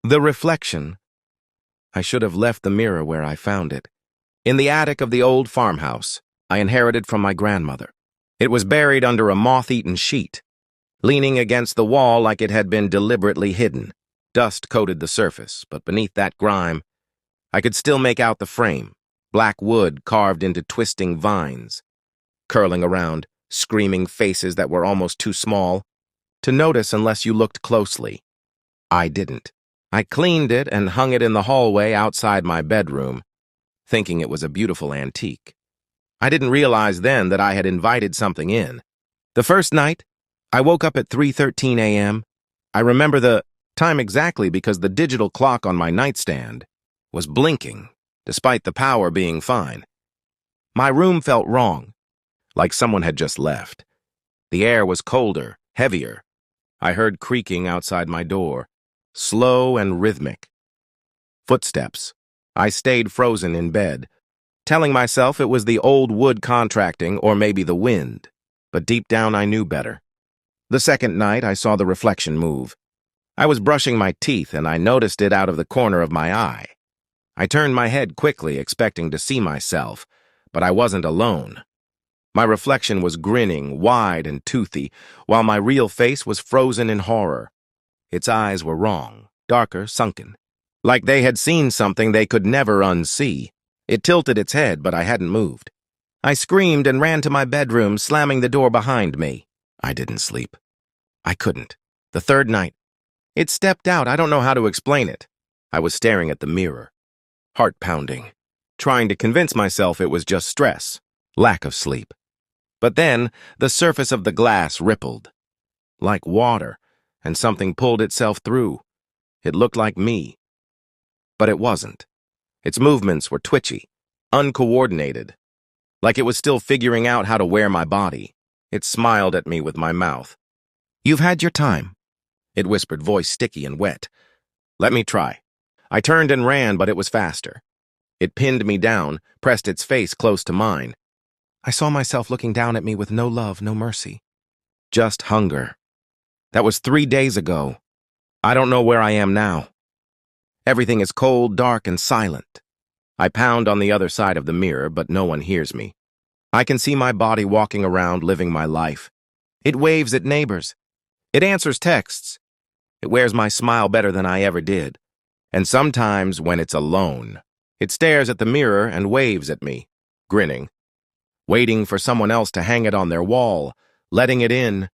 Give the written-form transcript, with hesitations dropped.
The reflection. I should have left the mirror where I found it. In the attic of the old farmhouse I inherited from my grandmother. It was buried under a moth-eaten sheet, leaning against the wall like it had been deliberately hidden. Dust coated the surface, but beneath that grime, I could still make out the frame, black wood carved into twisting vines, curling around, screaming faces that were almost too small to notice unless you looked closely. I didn't. I cleaned it and hung it in the hallway outside my bedroom, thinking it was a beautiful antique. I didn't realize then that I had invited something in. The first night, I woke up at 3:13 a.m. I remember the time exactly because the digital clock on my nightstand was blinking, despite the power being fine. My room felt wrong, like someone had just left. The air was colder, heavier. I heard creaking outside my door, slow and rhythmic. Footsteps. I stayed frozen in bed, telling myself it was the old wood contracting or maybe the wind, but deep down I knew better. The second night, I saw the reflection move. I was brushing my teeth and I noticed it out of the corner of my eye. I turned my head quickly, expecting to see myself, but I wasn't alone. My reflection was grinning, wide and toothy, while my real face was frozen in horror. Its eyes were wrong, darker, sunken, like they had seen something they could never unsee. It tilted its head, but I hadn't moved. I screamed and ran to my bedroom, slamming the door behind me. I didn't sleep. I couldn't. The third night, it stepped out. I don't know how to explain it. I was staring at the mirror, heart pounding, trying to convince myself it was just stress, lack of sleep. But then, the surface of the glass rippled, like water, and something pulled itself through. It looked like me. But it wasn't. Its movements were twitchy, uncoordinated, like it was still figuring out how to wear my body. It smiled at me with my mouth. "You've had your time," it whispered, voice sticky and wet. "Let me try." I turned and ran, but it was faster. It pinned me down, pressed its face close to mine. I saw myself looking down at me with no love, no mercy. Just hunger. That was 3 days ago. I don't know where I am now. Everything is cold, dark, and silent. I pound on the other side of the mirror, but no one hears me. I can see my body walking around, living my life. It waves at neighbors. It answers texts. It wears my smile better than I ever did. And sometimes, when it's alone, it stares at the mirror and waves at me, grinning, waiting for someone else to hang it on their wall, letting it in,